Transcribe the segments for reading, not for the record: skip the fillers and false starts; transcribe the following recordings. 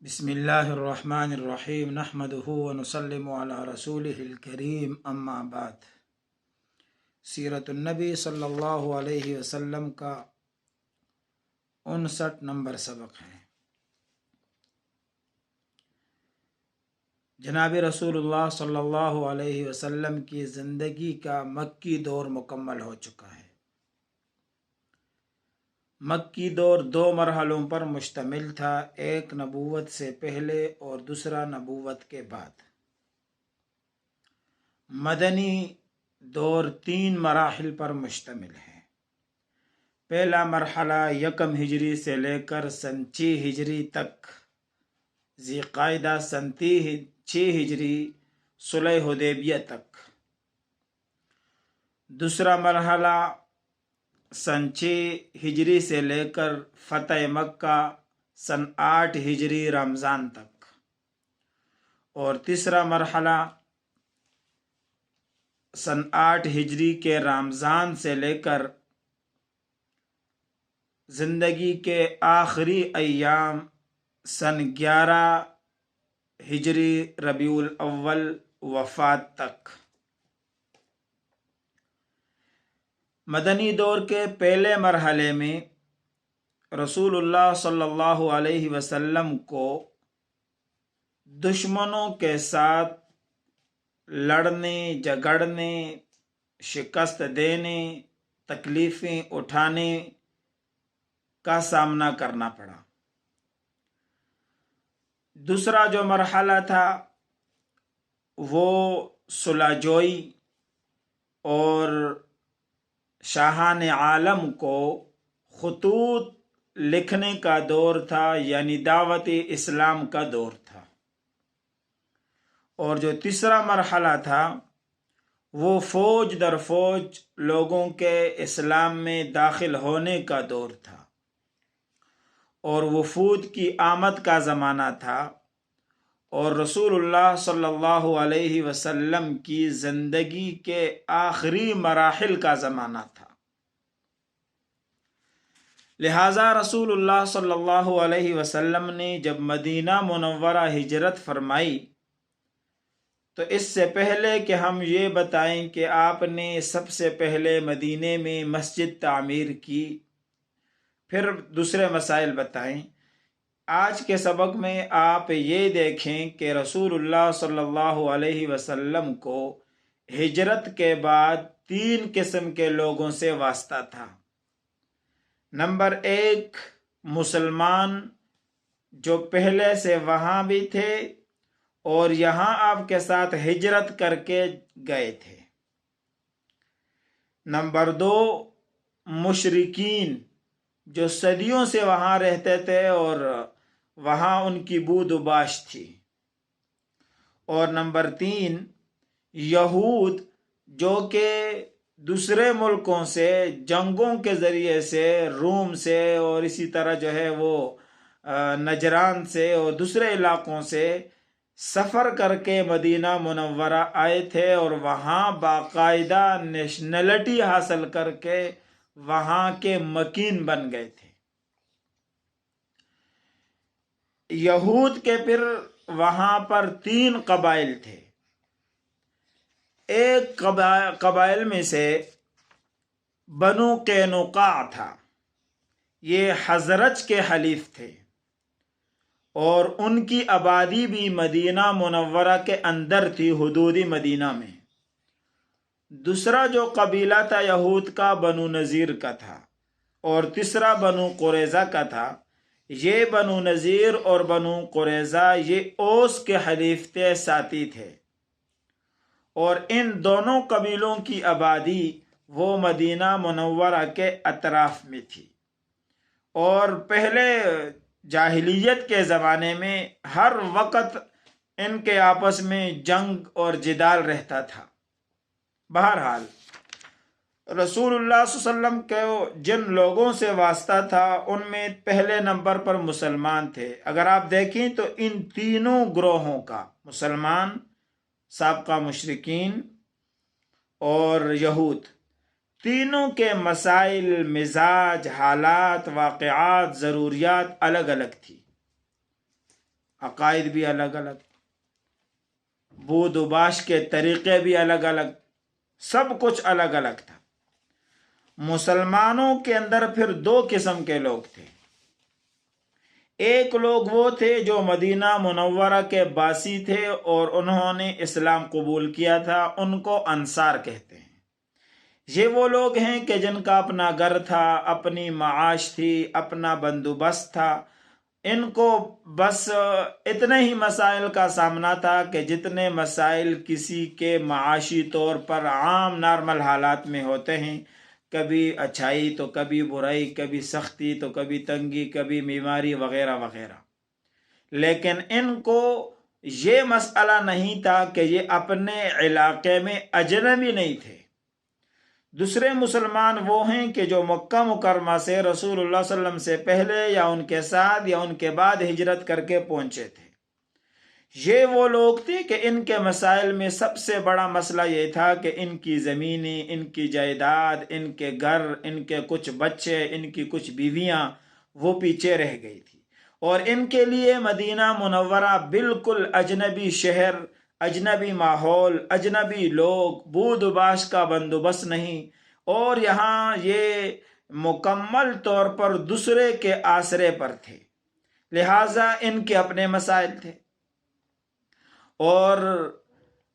بسم اللہ الرحمن الرحیم نحمدہ ونسلم علی رسولہ الکریم اما بعد۔ سیرت النبی صلی اللہ علیہ وسلم کا 59 نمبر سبق ہے۔ جناب رسول اللہ صلی اللہ علیہ وسلم کی زندگی کا مکی دور مکمل ہو چکا ہے۔ مکی دور 2 مرحلوں پر مشتمل تھا، ایک نبوت سے پہلے اور دوسرا نبوت کے بعد۔ مدنی دور 3 مراحل پر مشتمل ہے۔ پہلا مرحلہ 1 ہجری سے لے کر سن 6 ہجری تک، ذی قعدہ سن 6 ہجری صلح حدیبیہ تک۔ دوسرا مرحلہ سن 6 ہجری سے لے کر فتح مکہ سن 8 ہجری رمضان تک، اور تیسرا مرحلہ سن 8 ہجری کے رمضان سے لے کر زندگی کے آخری ایام سن 11 ہجری ربیع الاول وفات تک۔ مدنی دور کے پہلے مرحلے میں رسول اللہ صلی اللہ علیہ وسلم کو دشمنوں کے ساتھ لڑنے، جھگڑنے، شکست دینے، تکلیفیں اٹھانے کا سامنا کرنا پڑا۔ دوسرا جو مرحلہ تھا وہ صلح جوئی اور شاہان عالم کو خطوط لکھنے کا دور تھا، یعنی دعوت اسلام کا دور تھا۔ اور جو تیسرا مرحلہ تھا وہ فوج در فوج لوگوں کے اسلام میں داخل ہونے کا دور تھا، اور وفود کی آمد کا زمانہ تھا، اور رسول اللہ صلی اللہ علیہ وسلم کی زندگی کے آخری مراحل کا زمانہ تھا۔ لہذا رسول اللہ صلی اللہ علیہ وسلم نے جب مدینہ منورہ ہجرت فرمائی تو اس سے پہلے کہ ہم یہ بتائیں کہ آپ نے سب سے پہلے مدینے میں مسجد تعمیر کی، پھر دوسرے مسائل بتائیں، آج کے سبق میں آپ یہ دیکھیں کہ رسول اللہ صلی اللہ علیہ وسلم کو ہجرت کے بعد 3 قسم کے لوگوں سے واسطہ تھا۔ نمبر 1، مسلمان جو پہلے سے وہاں بھی تھے اور یہاں آپ کے ساتھ ہجرت کر کے گئے تھے۔ نمبر 2، مشرکین جو صدیوں سے وہاں رہتے تھے اور وہاں ان کی بود و باش تھی۔ اور نمبر 3، یہود جو کہ دوسرے ملکوں سے جنگوں کے ذریعے سے، روم سے اور اسی طرح جو ہے وہ نجران سے اور دوسرے علاقوں سے سفر کر کے مدینہ منورہ آئے تھے، اور وہاں باقاعدہ نیشنلٹی حاصل کر کے وہاں کے مکین بن گئے تھے۔ یہود کے پھر وہاں پر 3 قبائل تھے۔ ایک قبائل میں سے بنو قینقاع تھا، یہ حضرج کے حلیف تھے، اور ان کی آبادی بھی مدینہ منورہ کے اندر تھی، حدود مدینہ میں۔ دوسرا جو قبیلہ تھا یہود کا بنو نذیر کا تھا، اور تیسرا بنو قریظہ کا تھا۔ یہ بنو نذیر اور بنو قریظہ یہ اوس کے حلیف تھے، ساتھی تھے، اور ان دونوں قبیلوں کی آبادی وہ مدینہ منورہ کے اطراف میں تھی، اور پہلے جاہلیت کے زمانے میں ہر وقت ان کے آپس میں جنگ اور جدال رہتا تھا۔ بہرحال رسول اللہ صلی اللہ علیہ وسلم کو جن لوگوں سے واسطہ تھا ان میں پہلے نمبر پر مسلمان تھے۔ اگر آپ دیکھیں تو ان تینوں گروہوں کا، مسلمان، سابقہ مشرکین اور یہود، تینوں کے مسائل، مزاج، حالات، واقعات، ضروریات الگ الگ تھی۔ عقائد بھی الگ الگ، بود و باش کے طریقے بھی الگ الگ، سب کچھ الگ الگ تھا۔ مسلمانوں کے اندر پھر دو قسم کے لوگ تھے۔ ایک لوگ وہ تھے جو مدینہ منورہ کے باسی تھے اور انہوں نے اسلام قبول کیا تھا، ان کو انصار کہتے ہیں۔ یہ وہ لوگ ہیں کہ جن کا اپنا گھر تھا، اپنی معاش تھی، اپنا بندوبست تھا، ان کو بس اتنے ہی مسائل کا سامنا تھا کہ جتنے مسائل کسی کے معاشی طور پر عام نارمل حالات میں ہوتے ہیں، کبھی اچھائی تو کبھی برائی، کبھی سختی تو کبھی تنگی، کبھی بیماری وغیرہ وغیرہ۔ لیکن ان کو یہ مسئلہ نہیں تھا کہ یہ اپنے علاقے میں اجنبی نہیں تھے۔ دوسرے مسلمان وہ ہیں کہ جو مکہ مکرمہ سے رسول اللہ صلی اللہ علیہ وسلم سے پہلے یا ان کے ساتھ یا ان کے بعد ہجرت کر کے پہنچے تھے۔ یہ وہ لوگ تھے کہ ان کے مسائل میں سب سے بڑا مسئلہ یہ تھا کہ ان کی زمینیں، ان کی جائیداد، ان کے گھر، ان کے کچھ بچے، ان کی کچھ بیویاں وہ پیچھے رہ گئی تھی، اور ان کے لیے مدینہ منورہ بالکل اجنبی شہر، اجنبی ماحول، اجنبی لوگ، بود و باش کا بندوبست نہیں، اور یہاں یہ مکمل طور پر دوسرے کے آسرے پر تھے، لہٰذا ان کے اپنے مسائل تھے۔ اور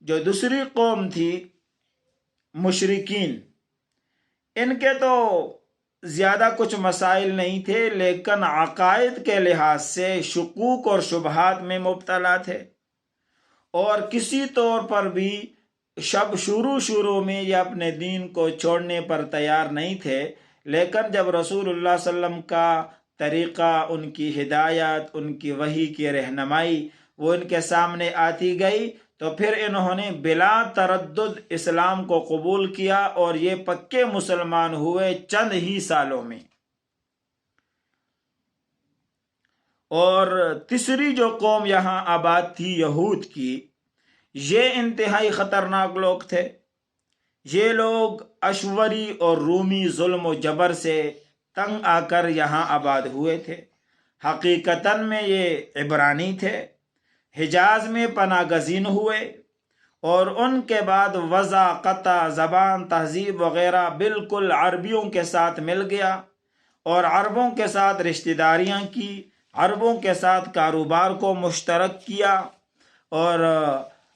جو دوسری قوم تھی مشرکین، ان کے تو زیادہ کچھ مسائل نہیں تھے، لیکن عقائد کے لحاظ سے شکوک اور شبہات میں مبتلا تھے، اور کسی طور پر بھی شروع میں یہ اپنے دین کو چھوڑنے پر تیار نہیں تھے۔ لیکن جب رسول اللہ صلی اللہ علیہ وسلم کا طریقہ، ان کی ہدایت، ان کی وحی کی رہنمائی وہ ان کے سامنے آتی گئی، تو پھر انہوں نے بلا تردد اسلام کو قبول کیا اور یہ پکے مسلمان ہوئے چند ہی سالوں میں۔ اور تیسری جو قوم یہاں آباد تھی یہود کی، یہ انتہائی خطرناک لوگ تھے۔ یہ لوگ اشوری اور رومی ظلم و جبر سے تنگ آ کر یہاں آباد ہوئے تھے۔ حقیقتاً میں یہ عبرانی تھے، حجاز میں پناہ گزین ہوئے، اور ان کے بعد وضع، قطع، زبان، تہذیب وغیرہ بالکل عربیوں کے ساتھ مل گیا، اور عربوں کے ساتھ رشتہ داریاں کی، عربوں کے ساتھ کاروبار کو مشترک کیا، اور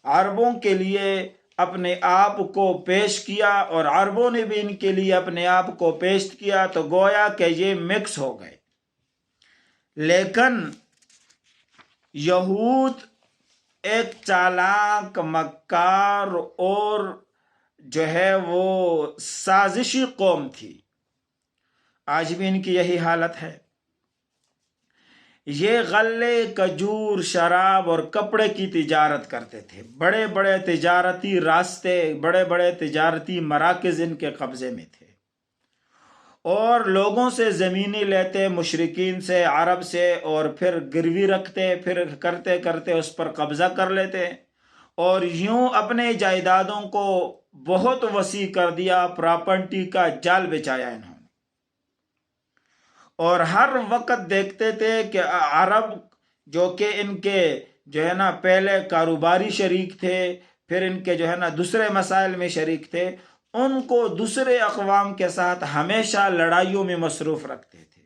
عربوں کے لیے اپنے آپ کو پیش کیا، اور عربوں نے بھی ان کے لیے اپنے آپ کو پیش کیا، تو گویا کہ یہ مکس ہو گئے۔ لیکن یہود ایک چالاک، مکار اور جو ہے وہ سازشی قوم تھی۔ آج بھی ان کی یہی حالت ہے۔ یہ غلے، کھجور، شراب اور کپڑے کی تجارت کرتے تھے۔ بڑے بڑے تجارتی راستے، بڑے بڑے تجارتی مراکز ان کے قبضے میں تھے، اور لوگوں سے زمینیں لیتے، مشرکین سے، عرب سے، اور پھر گروی رکھتے، پھر کرتے کرتے اس پر قبضہ کر لیتے، اور یوں اپنے جائیدادوں کو بہت وسیع کر دیا، پراپرٹی کا جال بچایا انہوں نے۔ اور ہر وقت دیکھتے تھے کہ عرب جو کہ ان کے جو ہے نا پہلے کاروباری شریک تھے، پھر ان کے جو ہے نا دوسرے مسائل میں شریک تھے، ان کو دوسرے اقوام کے ساتھ ہمیشہ لڑائیوں میں مصروف رکھتے تھے،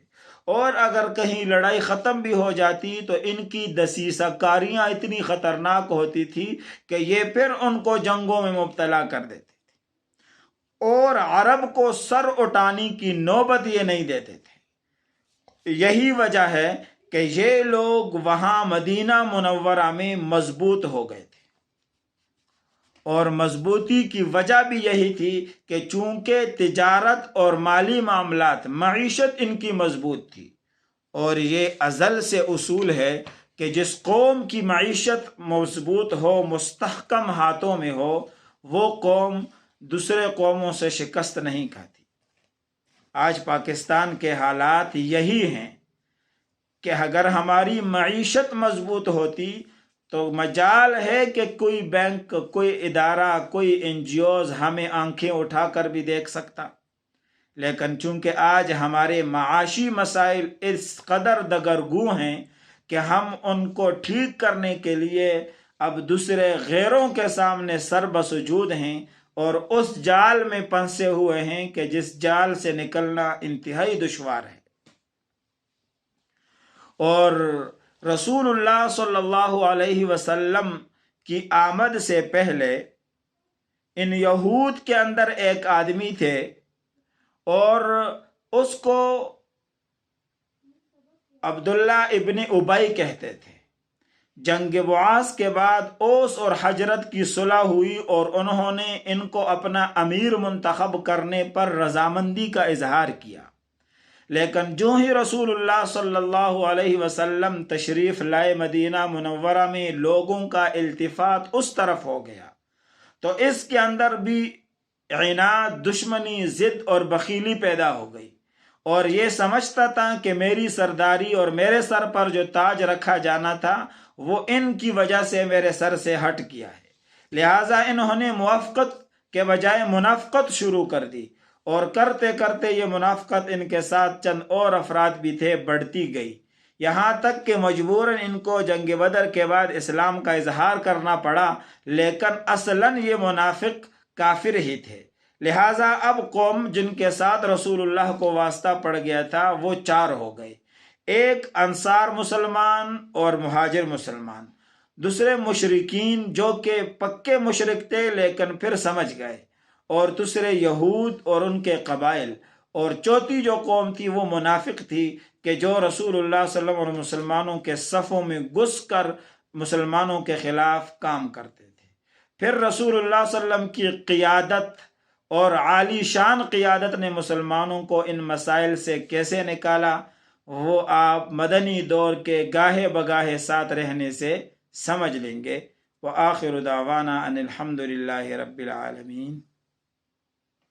اور اگر کہیں لڑائی ختم بھی ہو جاتی تو ان کی دسیسہ کاریاں اتنی خطرناک ہوتی تھی کہ یہ پھر ان کو جنگوں میں مبتلا کر دیتے تھے، اور عرب کو سر اٹھانے کی نوبت یہ نہیں دیتے تھے۔ یہی وجہ ہے کہ یہ لوگ وہاں مدینہ منورہ میں مضبوط ہو گئے تھے، اور مضبوطی کی وجہ بھی یہی تھی کہ چونکہ تجارت اور مالی معاملات، معیشت ان کی مضبوط تھی، اور یہ ازل سے اصول ہے کہ جس قوم کی معیشت مضبوط ہو، مستحکم ہاتھوں میں ہو، وہ قوم دوسرے قوموں سے شکست نہیں کھاتی۔ آج پاکستان کے حالات یہی ہیں کہ اگر ہماری معیشت مضبوط ہوتی تو مجال ہے کہ کوئی بینک، کوئی ادارہ، کوئی NGOs ہمیں آنکھیں اٹھا کر بھی دیکھ سکتا، لیکن چونکہ آج ہمارے معاشی مسائل اس قدر دگرگوں ہیں کہ ہم ان کو ٹھیک کرنے کے لیے اب دوسرے غیروں کے سامنے سر بسجود ہیں اور اس جال میں پھنسے ہوئے ہیں کہ جس جال سے نکلنا انتہائی دشوار ہے۔ اور رسول اللہ صلی اللہ علیہ وسلم کی آمد سے پہلے ان یہود کے اندر ایک آدمی تھے اور اس کو عبداللہ ابن ابی کہتے تھے۔ جنگ بعاث کے بعد اوس اور حجرت کی صلح ہوئی اور انہوں نے ان کو اپنا امیر منتخب کرنے پر رضامندی کا اظہار کیا، لیکن جو ہی رسول اللہ صلی اللہ علیہ وسلم تشریف لائے مدینہ منورہ میں، لوگوں کا التفات اس طرف ہو گیا تو اس کے اندر بھی عناد، دشمنی، ضد اور بخیلی پیدا ہو گئی، اور یہ سمجھتا تھا کہ میری سرداری اور میرے سر پر جو تاج رکھا جانا تھا وہ ان کی وجہ سے میرے سر سے ہٹ گیا ہے، لہٰذا انہوں نے موافقت کے بجائے منافقت شروع کر دی، اور کرتے کرتے یہ منافقت ان کے ساتھ چند اور افراد بھی تھے بڑھتی گئی، یہاں تک کہ مجبوراً ان کو جنگ بدر کے بعد اسلام کا اظہار کرنا پڑا، لیکن اصلاً یہ منافق کافر ہی تھے۔ لہٰذا اب قوم جن کے ساتھ رسول اللہ کو واسطہ پڑ گیا تھا وہ چار ہو گئے، ایک انصار مسلمان اور مہاجر مسلمان، دوسرے مشرکین جو کہ پکے مشرک تھے لیکن پھر سمجھ گئے، اور دوسرے یہود اور ان کے قبائل، اور چوتھی جو قوم تھی وہ منافق تھی کہ جو رسول اللہ صلی اللہ علیہ وسلم اور مسلمانوں کے صفوں میں گھس کر مسلمانوں کے خلاف کام کرتے تھے۔ پھر رسول اللہ صلی اللہ علیہ وسلم کی قیادت اور عالی شان قیادت نے مسلمانوں کو ان مسائل سے کیسے نکالا، وہ آپ مدنی دور کے گاہے بگاہے ساتھ رہنے سے سمجھ لیں گے۔ وآخر دعوانا ان الحمد للہ رب العالمین۔